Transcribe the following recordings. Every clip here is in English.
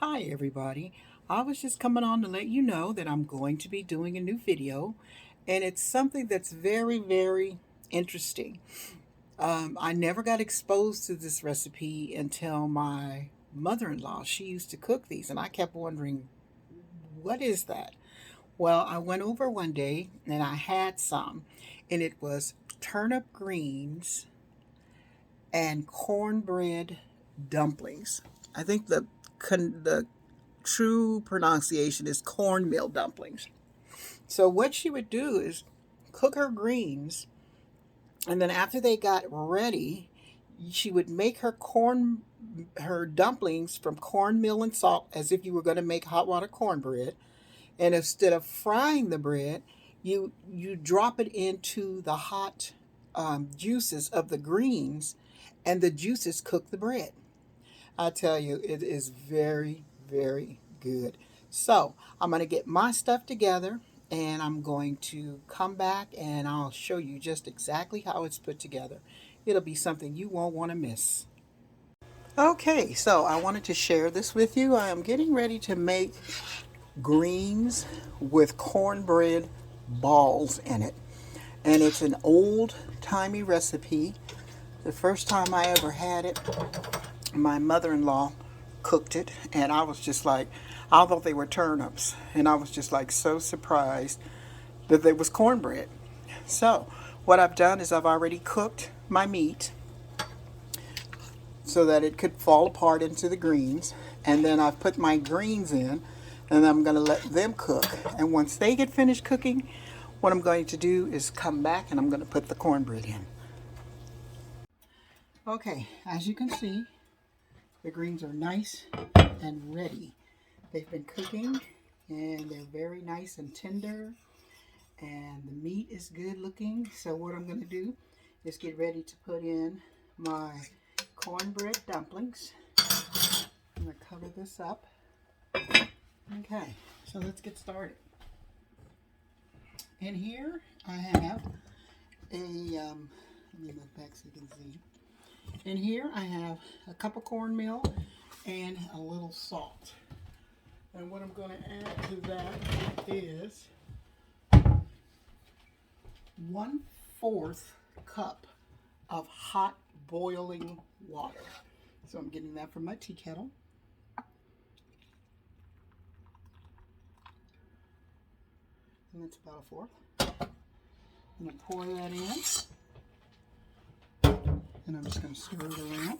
Hi everybody. I was just coming on to let you know that I'm going to be doing a new video, and it's something that's very interesting. I never got exposed to this recipe until my mother-in-law. She used to cook these and I kept wondering, what is that? Well, I went over one day and I had some, and it was turnip greens and cornbread dumplings. I think the true pronunciation is cornmeal dumplings. So what she would do is cook her greens, and then after they got ready, she would make her dumplings from cornmeal and salt as if you were going to make hot water cornbread. And instead of frying the bread, you drop it into the hot juices of the greens, and the juices cook the bread. I tell you, it is very good. So I'm going to get my stuff together and I'm going to come back and I'll show you just exactly how it's put together. It'll be something you won't want to miss. Okay, so I wanted to share this with you. I am getting ready to make greens with cornbread balls in it. And it's an old-timey recipe. The first time I ever had it, my mother-in-law cooked it, and I was just like, I thought they were turnips, and I was just like so surprised that they was cornbread. So what I've done is I've already cooked my meat so that it could fall apart into the greens, and then I've put my greens in, and I'm going to let them cook. And once they get finished cooking, what I'm going to do is come back and I'm going to put the cornbread in. Okay, as you can see, the greens are nice and ready. They've been cooking and they're very nice and tender, and the meat is good looking. So what I'm going to do is get ready to put in my cornbread dumplings. I'm going to cover this up. Okay, so let's get started. In here I have a, let me look back so you can see. In here I have a cup of cornmeal and a little salt. And what I'm going to add to that is 1/4 cup of hot boiling water. So I'm getting that from my tea kettle. And that's about 1/4. I'm going to pour that in. And I'm just going to stir it around.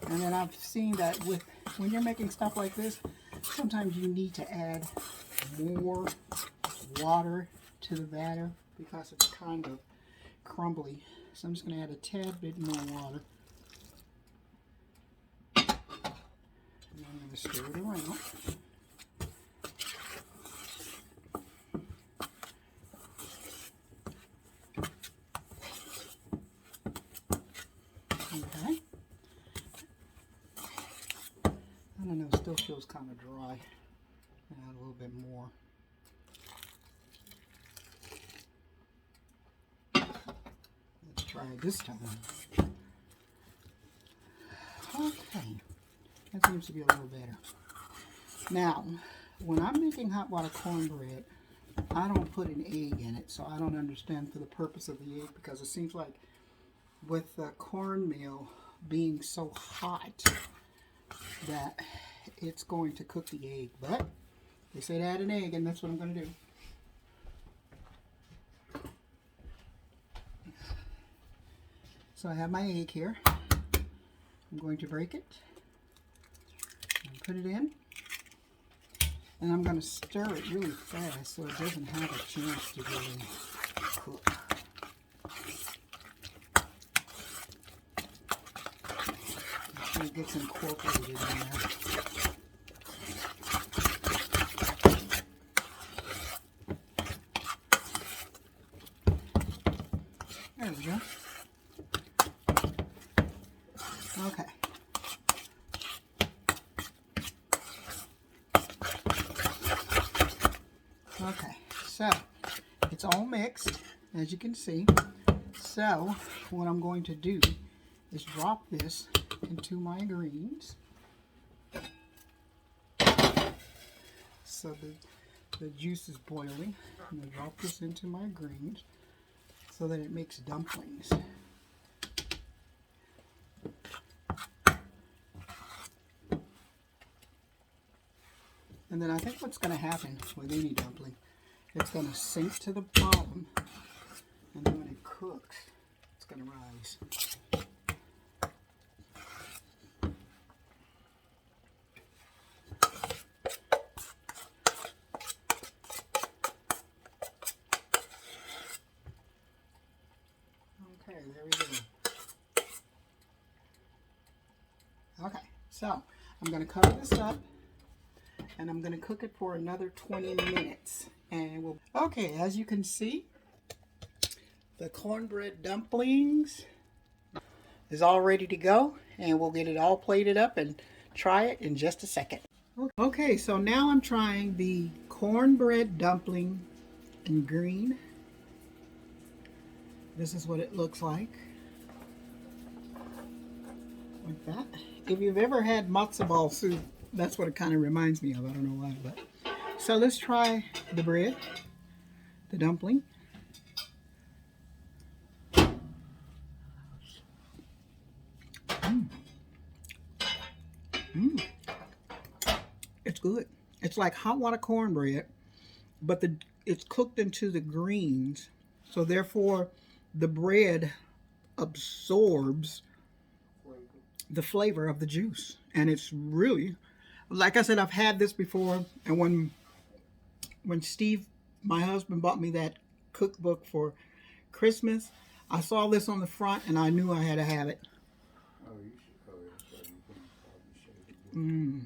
And then I've seen that when you're making stuff like this, sometimes you need to add more water to the batter because it's kind of crumbly. So I'm just going to add a tad bit more water. And I'm going to stir it around. Okay. I don't know, it still feels kind of dry. Add a little bit more. Let's try it this time. Okay, that seems to be a little better. Now, when I'm making hot water cornbread, I don't put an egg in it, so I don't understand for the purpose of the egg, because it seems like with the cornmeal being so hot that it's going to cook the egg. But they said add an egg, and that's what I'm going to do. So I have my egg here. I'm going to break it and put it in. And I'm going to stir it really fast so it doesn't have a chance to really cook. Make sure it gets incorporated in there. There we go. Okay. Okay, so it's all mixed, as you can see. So what I'm going to do is drop this into my greens. So the juice is boiling. I'm going to drop this into my greens so that it makes dumplings. And then I think what's going to happen with any dumpling, it's going to sink to the bottom, and then when it cooks, it's going to rise. Okay, there we go. Okay, so I'm going to cover this up, and I'm going to cook it for another 20 minutes. And we'll, okay, as you can see, the cornbread dumplings is all ready to go, and we'll get it all plated up and try it in just a second. Okay, so now I'm trying the cornbread dumpling in green. This is what it looks like that. If you've ever had matzo ball soup, that's what it kind of reminds me of. I don't know why, but so let's try the bread, the dumpling. It's good. It's like hot water cornbread, but it's cooked into the greens, so therefore the bread absorbs the flavor of the juice, and it's really, like I said, I've had this before. And when Steve, my husband, bought me that cookbook for Christmas, I saw this on the front and I knew I had to have it. Oh, you should probably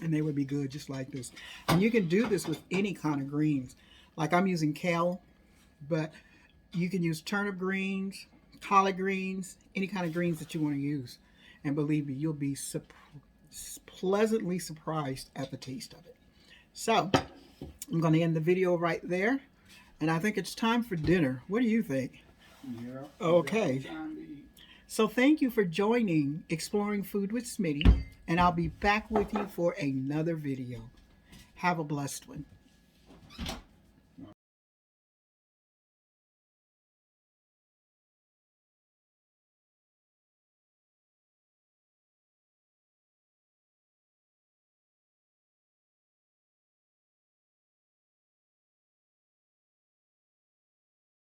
and they would be good just like this. And you can do this with any kind of greens. Like I'm using kale, but you can use turnip greens, collard greens, any kind of greens that you want to use. And believe me, you'll be pleasantly surprised at the taste of it. So I'm going to end the video right there. And I think it's time for dinner. What do you think? Yeah. Okay. So thank you for joining Exploring Food with Smitty. And I'll be back with you for another video. Have a blessed one.